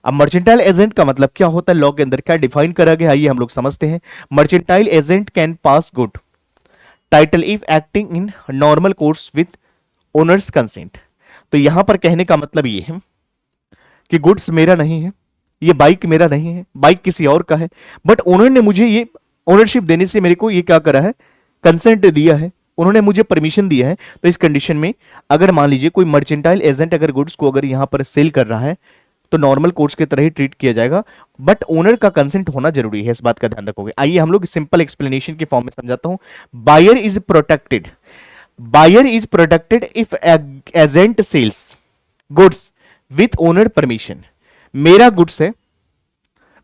अब मर्चेंटाइल एजेंट का मतलब क्या होता है, लॉ के अंदर क्या डिफाइन करा गया, आइए हम लोग समझते हैं। Mercantile agent can pass good title if acting in normal course with owners consent. तो यहां पर कहने का मतलब ये है कि गुड्स मेरा नहीं है, ये बाइक मेरा नहीं है, बाइक किसी और का है, बट ओनर ने मुझे ये ओनरशिप देने से मेरे को ये क्या करा है, कंसेंट दिया है, उन्होंने मुझे परमिशन दिया है। तो इस कंडीशन में अगर मान लीजिए कोई मर्चेंटाइल एजेंट अगर गुड्स को अगर यहां पर सेल कर रहा है तो नॉर्मल कोर्स की तरह ही ट्रीट किया जाएगा, बट ओनर का कंसेंट होना जरूरी है, इस बात का ध्यान रखोगे। आइए हम लोग सिंपल एक्सप्लेनेशन के फॉर्म में समझाता हूं। Buyer is protected, buyer is protected if agent sells goods with owner permission. मेरा गुड्स है,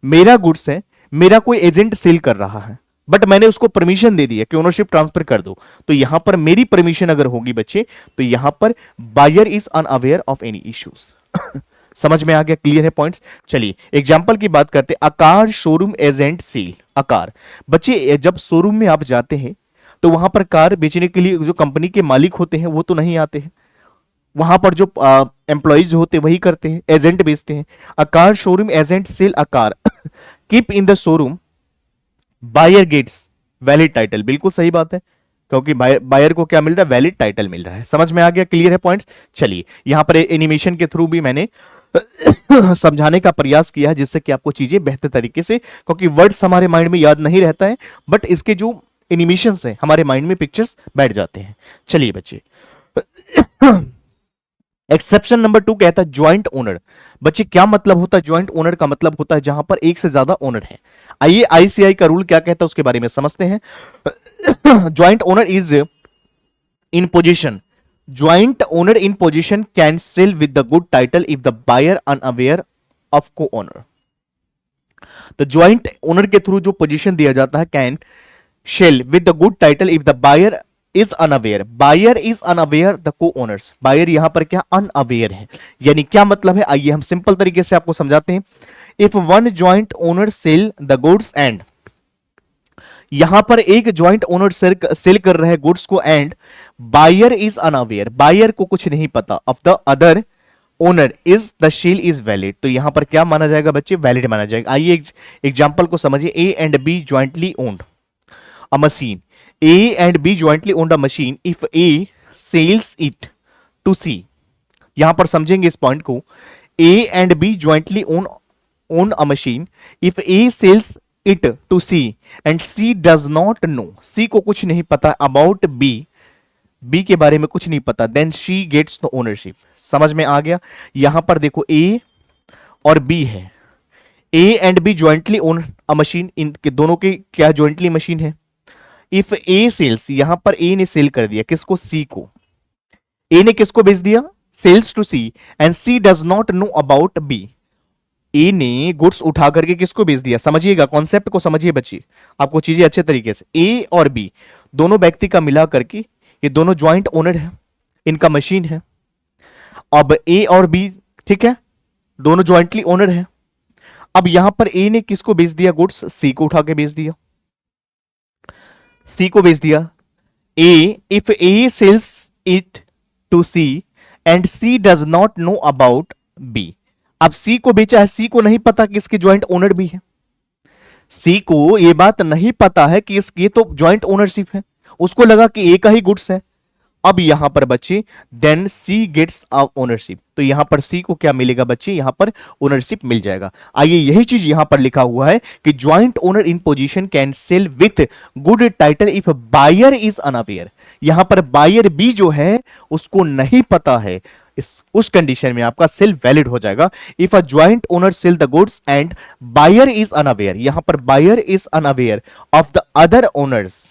मेरा गुड्स है, मेरा कोई एजेंट सेल कर रहा है, बट मैंने उसको परमिशन दे दिया कि ओनरशिप ट्रांसफर कर दो, तो यहां पर मेरी परमिशन अगर होगी बच्चे तो यहां पर buyer is unaware of any issues. समझ में आ गया, क्लियर है पॉइंट्स। चलिए एग्जांपल की बात करते हैं। आकार शोरूम एजेंट सेल। आकार बच्चे जब शोरूम में आप जाते हैं तो वहां पर कार बेचने के लिए जो कंपनी के मालिक होते हैं वो तो नहीं आते हैं, वहां पर जो एम्प्लॉइज होते हैं वही करते हैं, एजेंट बेचते हैं। A car showroom agent sell a car keep in the showroom, buyer gets valid title. बिल्कुल सही बात है, क्योंकि बायर को क्या मिल रहा है, वैलिड टाइटल मिल रहा है। समझ में आ गया, क्लियर है पॉइंट्स। चलिए यहां पर एनिमेशन के थ्रू भी मैंने समझाने का प्रयास किया है जिससे कि आपको चीजें बेहतर तरीके से, क्योंकि वर्ड्स हमारे माइंड में याद नहीं रहता है, बट इसके जो एनिमेशंस है हमारे माइंड में पिक्चर्स बैठ जाते हैं। चलिए बच्चे एक्सेप्शन नंबर 2 कहता है ज्वाइंट ओनर। बच्चे क्या मतलब होता है ज्वाइंट ओनर का? मतलब होता है जहां पर एक से ज्यादा ओनर है। आइए आईसीआई का रूल क्या कहता है उसके बारे में समझते हैं। Joint owner is in position, joint owner in position can sell with the good title if the buyer unaware of co owner. तो ज्वाइंट ओनर के थ्रू जो पोजीशन दिया जाता है, can sell with the good title if the buyer is unaware. Buyer is unaware the co owners. Buyer यहां पर क्या अनअवेयर है, यानी क्या मतलब है, आइए हम सिंपल तरीके से आपको समझाते हैं। If one joint owner sell the goods and, यहां पर एक ज्वाइंट ओनर सेल कर रहे हैं गुड्स को, and buyer is unaware, buyer को कुछ नहीं पता, of the other owner is the sale is valid. तो यहां पर क्या माना जाएगा बच्चे, वैलिड माना जाएगा। आइए एग्जांपल को समझिए। A and B jointly owned a machine, A and B jointly owned a machine. If A sells it to C, यहां पर समझेंगे इस पॉइंट को। A and B jointly own a machine. If A sells it to C and C does not know, C को कुछ नहीं पता about B, B के बारे में कुछ नहीं पता, then she gets the ownership. समझ में आ गया। यहां पर देखो A और B है, A and B jointly own a machine, इनके दोनों के क्या jointly मशीन है। इफ ए सेल्स, यहां पर ए ने सेल कर दिया किसको, सी को। ए ने किसको बेच दिया, sells to C, and C does not know about B. A ने गुड्स उठा करके किसको बेच दिया, समझिएगा कॉन्सेप्ट को समझिए बच्चे, आपको चीजें अच्छे तरीके से। ए और बी दोनों व्यक्ति का मिला करके ये दोनों ज्वाइंट ओनर है, इनका मशीन है। अब ए और बी, ठीक है, दोनों ज्वाइंटली ओनर है। अब यहां पर ए ने किसको बेच दिया गुड्स, सी को उठा के बेच दिया, सी को बेच दिया। A, if A sells it to C and C does not know about B. अब सी को बेचा है, सी को नहीं पता कि इसके ज्वाइंट ओनर भी है, सी को ये बात नहीं पता है कि ये तो ज्वाइंट ओनरशिप है, उसको लगा कि ए का ही गुड्स है। अब यहां पर बच्चे देन सी गेट्स ओनरशिप, तो यहां पर सी को क्या मिलेगा बच्चे, यहां पर ओनरशिप मिल जाएगा। आइए यही चीज यहां पर लिखा हुआ है कि joint owner in position can sell with good title if buyer is unaware. यहां पर बायर बी जो है उसको नहीं पता है, उस कंडीशन में आपका सेल वैलिड हो जाएगा। If a joint owner sell the goods and buyer is unaware, यहां पर buyer is unaware of the other owners,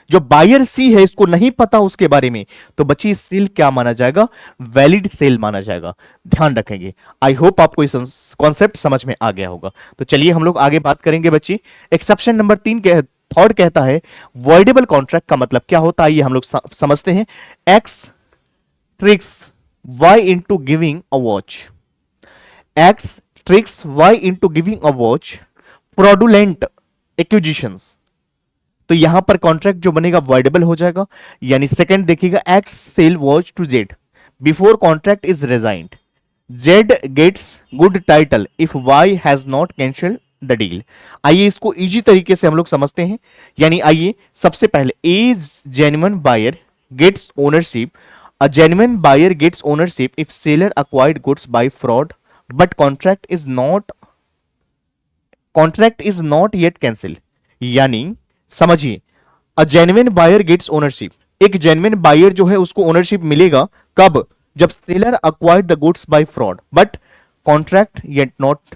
जो बायर सी है इसको नहीं पता उसके बारे में, तो बच्ची सेल क्या माना जाएगा, वैलिड सेल माना जाएगा। ध्यान रखेंगे। आई होप आपको इस कॉन्सेप्ट समझ में आ गया होगा। तो चलिए हम लोग आगे बात करेंगे बच्ची। एक्सेप्शन नंबर 3 के थर्ड कहता है वॉइडेबल कॉन्ट्रैक्ट का मतलब क्या होता है, ये हम लोग समझते हैं। X tricks Y into giving a watch, X tricks Y into giving a watch fraudulent acquisitions, तो यहां पर कॉन्ट्रैक्ट जो बनेगा वॉइडेबल हो जाएगा। यानी सेकंड देखिएगा, X sell watch to Z before contract is rescinded, Z gets good title if Y has not cancelled the deal. आइए इसको इजी तरीके से हम लोग समझते हैं। यानी आइए सबसे पहले, a genuine buyer gets ownership, a genuine buyer gets ownership if seller acquired goods by fraud but contract is not contract is not yet cancel, यानी समझिए a genuine buyer gets ownership, एक जेन्युइन बायर जो है उसको ओनरशिप मिलेगा कब, जब seller acquired the goods by fraud but contract yet not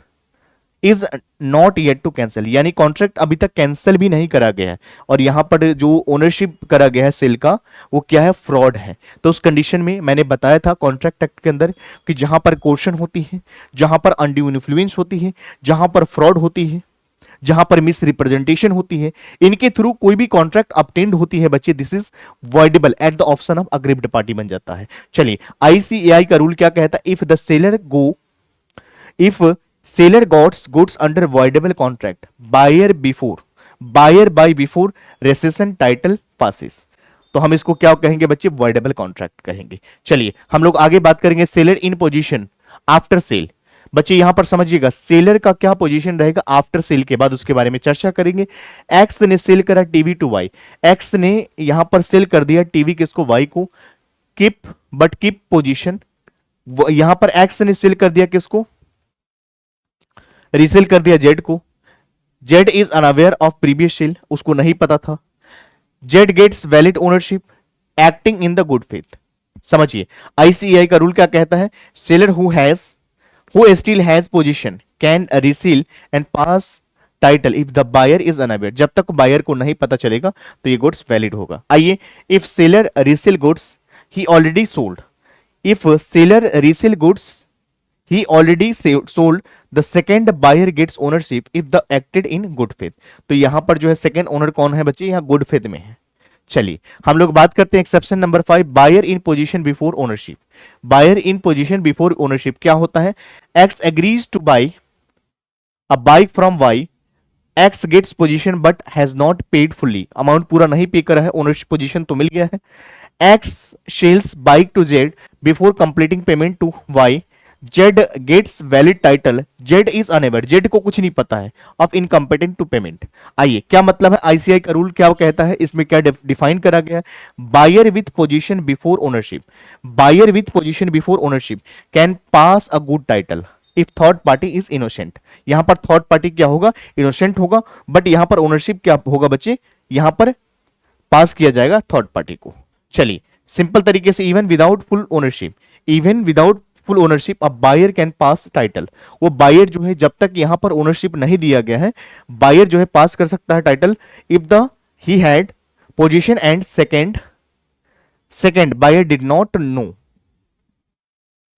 is not yet to cancel, यानी कॉन्ट्रैक्ट अभी तक कैंसिल भी नहीं करा गया है और यहां पर जो ओनरशिप करा गया है सेल का वो क्या है, फ्रॉड है। तो उस कंडीशन में मैंने बताया था कॉन्ट्रैक्ट एक्ट के अंदर कि जहां पर कोर्शन होती है, जहां पर अनड्यू इन्फ्लुएंस होती है, जहां पर फ्रॉड होती है, जहां पर मिस रिप्रेजेंटेशन होती है, इनके थ्रू कोई भी कॉन्ट्रैक्ट ऑब्टेन्ड होती है बच्चे, this is voidable at the option of aggrieved party बन जाता है। चलिए आईसीएआई का रूल क्या कहता है, if the seller go if seller got goods under voidable contract buyer by before rescission title passes, तो हम इसको क्या कहेंगे बच्चे, voidable contract कहेंगे। चलिए हम लोग आगे बात करेंगे सेलर इन पोजीशन आफ्टर सेल। बच्चे यहां पर समझिएगा सेलर का क्या पोजीशन रहेगा आफ्टर सेल के बाद, उसके बारे में चर्चा करेंगे। एक्स ने सेल करा टीवी टू वाई, एक्स ने यहां पर सेल कर दिया टीवी किसको, वाई को, कीप पोजीशन, यहां पर एक्स ने सेल कर दिया किसको, रीसेल कर दिया जेड को। Z is unaware of previous sale, उसको नहीं पता था। Z gets valid ownership acting in the good faith. समझिए आईसीआई का रूल क्या कहता है, seller who still has position can resell and pass title if the buyer is unaware, जब तक बायर को नहीं पता चलेगा तो ये गुड्स वैलिड होगा। आइए, if seller resale goods he already sold, if seller resale goods he already sold, the second buyer gets ownership if the acted in good faith। तो यहां पर जो है सेकंड ओनर कौन है बच्चे, यहां गुड फेथ में है। चलिए हम लोग बात करते हैं exception number 5, buyer in position before ownership. Buyer in position before ownership क्या होता है, X agrees to buy a bike from Y, X gets position but has not paid fully, amount पूरा नहीं पे करा है, ओनरशिप पोजीशन तो मिल गया है। X sells bike to Z before completing payment to Y, Z gets valid title, Z is unable, Z को कुछ नहीं पता है, ऑफ इनकम्पिटेंट टू पेमेंट। आइए क्या मतलब है, आईसीआई का रूल क्या कहता है, इसमें क्या डिफाइन करा गया है, buyer with position before ownership, buyer with position before ownership can pass a good title if third party is innocent. यहां पर थर्ड पार्टी क्या होगा, इनोसेंट होगा, बट यहां पर ओनरशिप क्या होगा बच्चे, यहां पर पास किया जाएगा थर्ड पार्टी को। चलिए सिंपल तरीके से, even without full ownership, even without full ownership a buyer can pass title, वो बायर जो है जब तक यहां पर ओनरशिप नहीं दिया गया है, बायर जो है पास कर सकता है title if the he had position and second buyer did not know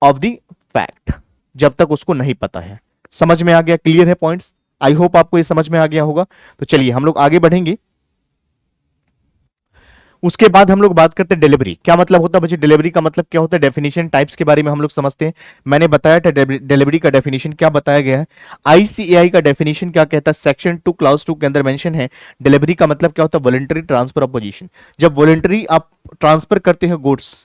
of the fact, जब तक उसको नहीं पता है। समझ में आ गया, क्लियर है पॉइंट्स, आई होप आपको ये समझ में आ गया होगा। तो चलिए हम लोग आगे बढ़ेंगे। उसके बाद हम लोग बात करते हैं डिलीवरी, क्या मतलब होता है बच्चे, डिलीवरी का मतलब क्या होता है, डेफिनेशन टाइप्स के बारे में हम लोग समझते हैं। मैंने बताया था डिलीवरी का डेफिनेशन क्या बताया गया है, आईसीएआई का डेफिनेशन क्या कहता है, सेक्शन 2 क्लास 2 के अंदर मेंशन है। डिलीवरी का मतलब क्या होता है, वॉलंटरी ट्रांसफर ऑफ पोजीशन, जब वॉलंटरी आप ट्रांसफर करते हैं goods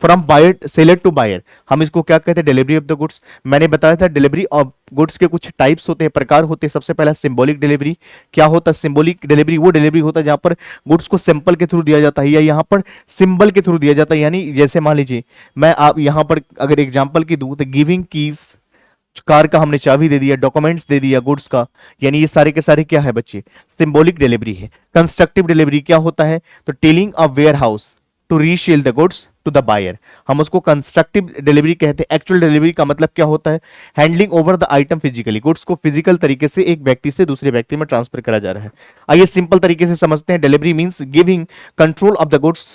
from buyer seller to buyer, हम इसको क्या कहते हैं, डिलीवरी ऑफ द गुड्स। मैंने बताया था डिलीवरी ऑफ गुड्स के कुछ टाइप्स होते हैं, प्रकार होते हैं। सबसे पहला सिंबॉलिक डिलीवरी, क्या होता है सिंबॉलिक डिलीवरी, वो डिलीवरी होता है जहां पर गुड्स को सिंपल के थ्रू दिया जाता है या यहां पर सिंबल के थ्रू दिया जाता है। यानी जैसे मान लीजिए मैं आप यहां पर अगर एग्जाम्पल की दूं तो गिविंग कीज, कार का हमने चाबी दे दिया, डॉक्यूमेंट्स दे दिया गुड्स का, यानी ये सारे के सारे क्या है बच्चे, सिंबॉलिक डिलीवरी है। कंस्ट्रक्टिव डिलीवरी क्या होता है, तो telling a warehouse to resell the goods to the buyer, हम उसको कंस्ट्रक्टिव डिलीवरी कहते हैं। एक्चुअल डिलीवरी का मतलब क्या होता है, handling over the item physically, goods को फिजिकल तरीके से एक व्यक्ति से दूसरे व्यक्ति में ट्रांसफर करा जा रहा है। आइए सिंपल तरीके से समझते हैं, delivery means giving control of the goods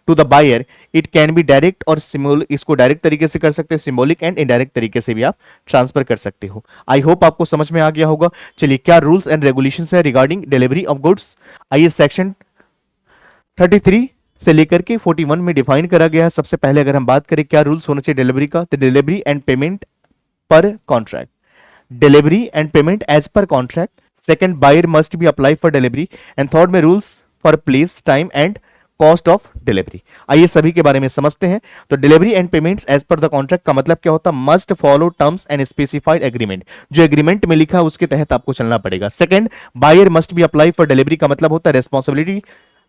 to the buyer, it can be direct और सिंबॉलिक, इसको डायरेक्ट तरीके से कर सकते हैं, सिंबॉलिक एंड इनडायरेक्ट तरीके से भी आप ट्रांसफर कर सकते हो। आई होप आपको समझ में आ गया होगा। चलिए क्या रूल्स एंड रेगुलेशंस है रिगार्डिंग डिलीवरी ऑफ गुड्स, आइए सेक्शन 33 से लेकर के 41 में डिफाइन करा गया है। सबसे पहले अगर हम बात करें क्या रूल्स होना चाहिए डिलीवरी का, तो delivery and payment per contract, delivery and payment as per contract. Second, buyer must be apply for delivery, and third में rules for place, time and cost of delivery. आइए सभी के बारे में समझते हैं। तो delivery and payments as per the contract का मतलब क्या होता है, must follow terms and specified agreement, जो एग्रीमेंट में लिखा है उसके तहत आपको चलना पड़ेगा। Second, buyer must be apply for delivery का मतलब होता है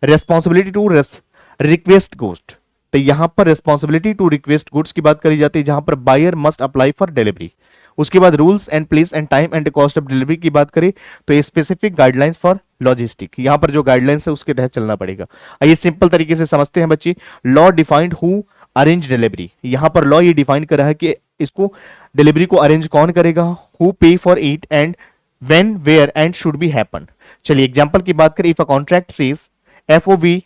रेस्पॉन्सिबिलिटी टू रिक्वेस्ट गुड्स, तो यहां पर रिस्पॉन्सिबिलिटी टू रिक्वेस्ट गुड्स की बात करी जाती है, जहां पर buyer must apply for delivery, उसके बाद rules and place and time and cost of delivery की बात करें तो स्पेसिफिक गाइडलाइंस फॉर लॉजिस्टिक, यहां पर जो गाइडलाइंस है उसके तहत चलना पड़ेगा। आइए सिंपल तरीके से समझते हैं बच्चे। Law defined who arrange delivery, यहां पर लॉ ये डिफाइन कर रहा है कि इसको डिलीवरी को अरेंज कौन करेगा, who pay for it and when where and should be happen. चलिए एग्जांपल की बात करें, if a contract says FOV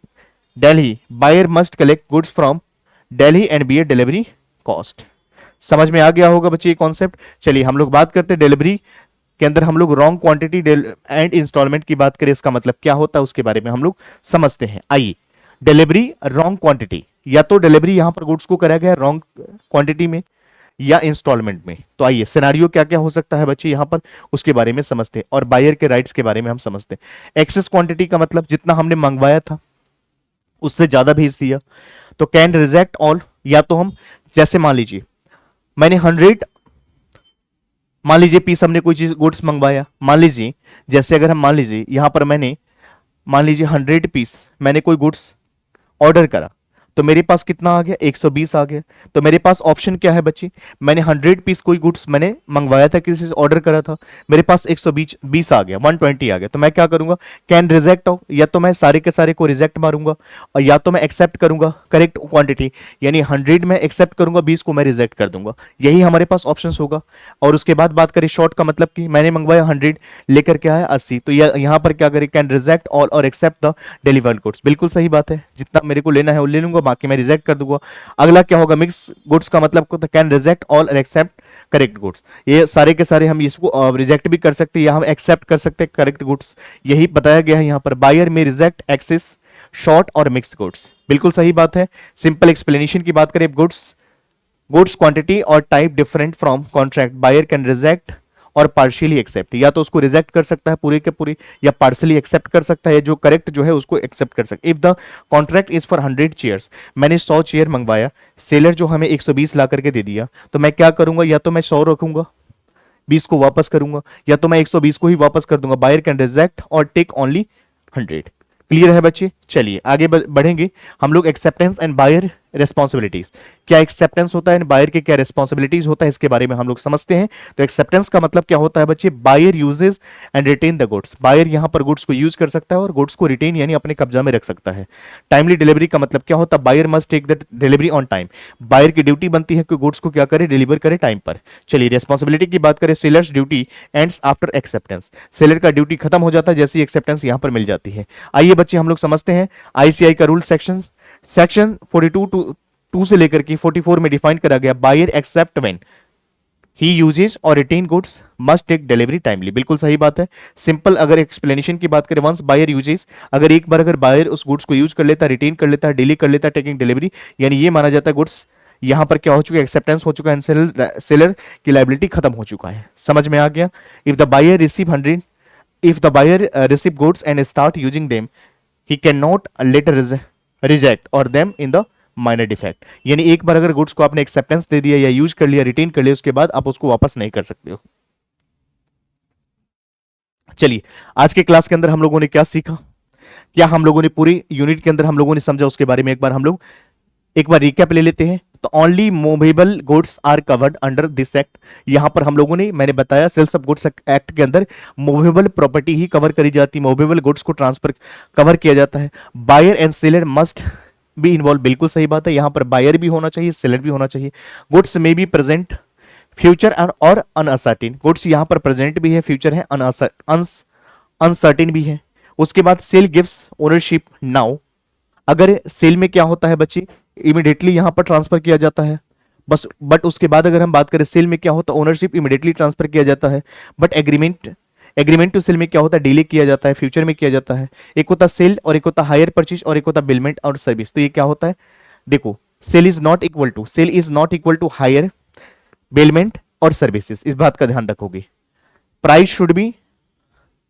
Delhi, buyer must collect goods from Delhi and bear delivery cost. समझ में आ गया होगा बच्चे ये कॉन्सेप्ट। चलिए हम लोग बात करते हैं डिलीवरी के अंदर हम लोग रॉन्ग क्वांटिटी एंड इंस्टॉलमेंट की बात करें, इसका मतलब क्या होता है उसके बारे में हम लोग समझते हैं। आइए, डिलीवरी रॉन्ग क्वांटिटी, या तो डिलीवरी यहां पर गुड्स को करा गया रॉन्ग क्वांटिटी में या इंस्टॉलमेंट में। तो आइए सिनेरियो क्या क्या हो सकता है बच्चे यहां पर उसके बारे में समझते हैं, और बायर के राइट्स के बारे में हम समझते हैं। एक्सेस क्वांटिटी का मतलब जितना हमने मंगवाया था उससे ज्यादा भेज दिया तो कैन रिजेक्ट ऑल, या तो हम जैसे मान लीजिए मैंने 100 मान लीजिए पीस हमने कोई चीज गुड्स मंगवाया, मान लीजिए जैसे अगर हम मान लीजिए यहां पर मैंने मान लीजिए 100 पीस मैंने कोई गुड्स ऑर्डर करा तो मेरे पास कितना आ गया 120 आ गया। तो मेरे पास ऑप्शन क्या है बच्ची, मैंने 100 पीस कोई गुड्स मैंने मंगवाया था, किसी से ऑर्डर करा था, मेरे पास 120 आ गया, 120 आ गया। तो मैं क्या करूंगा, कैन रिजेक्ट हो, या तो मैं सारे के सारे को रिजेक्ट मारूंगा और या तो मैं एक्सेप्ट करूंगा करेक्ट क्वांटिटी, यानी 100 में एक्सेप्ट करूंगा, 20 को मैं रिजेक्ट कर दूंगा। यही हमारे पास ऑप्शन होगा। और उसके बाद बात करें शॉर्ट का मतलब कि मैंने मंगवाया 100 लेकर के आया 80, तो यहां पर क्या करें, कैन रिजेक्ट ऑल और एक्सेप्ट द डिलीवर्ड गुड्स। बिल्कुल सही बात है, जितना मेरे को लेना है वो ले लूंगा, बाकी मैं रिजेक्ट कर दूंगा। अगला क्या होगा, मिक्स गुड्स का मतलब को कैन रिजेक्ट ऑल और एक्सेप्ट करेक्ट गुड्स। ये सारे के सारे हम इसको रिजेक्ट भी कर सकते हैं या हम एक्सेप्ट कर सकते हैं करेक्ट गुड्स, यही बताया गया है यहाँ पर। Buyer may reject excess short और मिक्स गुड्स, बिल्कुल सही बात है। सिंपल एक्सप्लेनेशन की बात करें, गुड्स क्वांटिटी और type different from contract, buyer can reject और पार्शियली एक्सेप्ट, या तो उसको रिजेक्ट कर सकता है पूरे के पूरे या पार्शियली एक्सेप्ट कर सकता है, जो करेक्ट जो है उसको एक्सेप्ट कर सकता है। If the contract is for 100 chairs, मैंने 100 चेयर मंगवाया, सेलर जो हमें 120 ला करके दे दिया, तो मैं क्या करूंगा, या तो मैं 100 रखूंगा 20 को वापस करूंगा, या तो मैं 120 को ही वापस कर दूंगा। बायर कैन रिजेक्ट और टेक ओनली 100। क्लियर है बच्चे। चलिए आगे बढ़ेंगे हम लोग। एक्सेप्टेंस एंड बायर रेस्पॉन्सिबिलिटीज, क्या एक्सेप्टेंस होता है, बायर के क्या रेस्पॉन्सिबिलिटीज होता है, इसके बारे में हम लोग समझते हैं। तो एक्सेप्टेंस का मतलब क्या होता है बच्चे, buyer uses and retain the goods, buyer यहां पर गुड्स को यूज कर सकता है और गुड्स को रिटेन यानी अपने कब्जा में रख सकता है। टाइमली डिलीवरी का मतलब क्या होता है, buyer must take the delivery on time, buyer की ड्यूटी बनती है कि गुड्स को क्या करे, डिलीवर करे टाइम पर। चलिए रेस्पॉन्सिबिलिटी की बात करें, sellers duty ends after acceptance, seller का ड्यूटी खत्म हो जाता है जैसी एक्सेप्टेंस यहां पर मिल जाती है। आइए बच्चे हम लोग समझते हैं आईसीआई का रूल। सेक्शन 42 से लेकर के 44 में डिफाइन करा गया, buyer accept when he uses और retain goods must take delivery timely. बिल्कुल सही बात है। सिंपल अगर एक्सप्लेनेशन की बात करें, वंस बायर यूजेस, अगर एक बार अगर बायर उस गुड्स को यूज कर लेता है, रिटेन कर लेता है, डिले कर लेता है टेकिंग डिलीवरी, यानी ये माना जाता है गुड्स यहां पर क्या हो चुका है, एक्सेप्टेंस हो चुका है, सेलर की लायबिलिटी खत्म हो चुका है। समझ में आ गया। If the buyer receive 100, if the buyer receive goods and start using them, he cannot later reject or them in the minor defect, यानी एक बार अगर गुड्स को आपने एक्सेप्टेंस दे दिया या यूज कर लिया, रिटेन कर लिया, उसके बाद आप उसको वापस नहीं कर सकते हो। चलिए आज के क्लास के अंदर हम लोगों ने क्या सीखा, क्या हम लोगों ने पूरी यूनिट के अंदर हम लोगों ने समझा, उसके बारे में एक बार हम लोग एक बार रिकैप ले लेते हैं। तो only movable goods are covered under this act, यहां पर हम लोगों ने मैंने बताया सेल्स ऑफ गुड्स एक्ट के अंदर मूवेबल प्रॉपर्टी ही कवर करी जाती है, मूवेबल गुड्स को ट्रांसफर कवर किया जाता है। Buyer and seller must be involve, बिल्कुल सही बात है, यहां पर बायर भी होना चाहिए, सेलर भी होना चाहिए। गुड्स में बी प्रेजेंट फ्यूचर और अनअसर्टेन, गुड्स यहां पर प्रेजेंट भी है, फ्यूचर है, अनसर्टेन भी है। उसके बाद सेल गिव्स ओनरशिप नाउ, अगर सेल में क्या होता है बच्चे, इमीडिएटली यहां पर ट्रांसफर किया जाता है बस, बट उसके बाद अगर हम बात करें सेल में क्या होता है, ओनरशिप इमीडिएटली ट्रांसफर किया जाता है, बट एग्रीमेंट टू सेल में क्या होता है, डिले किया जाता है, फ्यूचर में किया जाता है। एक होता सेल और एक होता हायर परचेज और एक होता बिलमेंट और सर्विस। तो ये क्या होता है, देखो sale is not equal to hire bailment और सर्विसेज, इस बात का ध्यान रखोगे। प्राइस शुड बी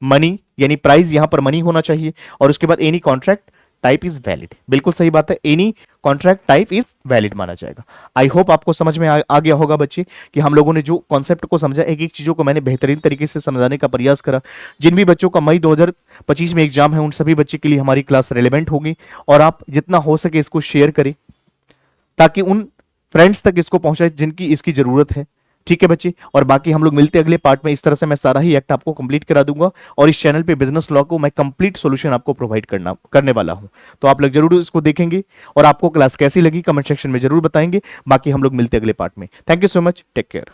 मनी, यानी प्राइस यहां पर मनी होना चाहिए, और उसके बाद any contract type is valid, बिल्कुल सही बात है, any contract type is valid माना जाएगा। आई होप आपको समझ में आ गया होगा बच्चे कि हम लोगों ने जो कॉन्सेप्ट को समझा, एक एक चीजों को मैंने बेहतरीन तरीके से समझाने का प्रयास करा। जिन भी बच्चों का मई 2025 में एग्जाम है उन सभी बच्चे के लिए हमारी क्लास रेलेवेंट होगी, और आप जितना हो सके इसको शेयर करें ताकि उन फ्रेंड्स तक इसको पहुंचाए जिनकी इसकी जरूरत है, ठीक है बच्चे, और बाकी हम लोग मिलते हैं अगले पार्ट में। इस तरह से मैं सारा ही एक्ट आपको कंप्लीट करा दूंगा और इस चैनल पे बिजनेस लॉ को मैं कंप्लीट सॉल्यूशन आपको प्रोवाइड करने वाला हूं। तो आप लोग जरूर इसको देखेंगे और आपको क्लास कैसी लगी कमेंट सेक्शन में जरूर बताएंगे। बाकी हम लोग मिलते हैं अगले पार्ट में। Thank you so much, take care.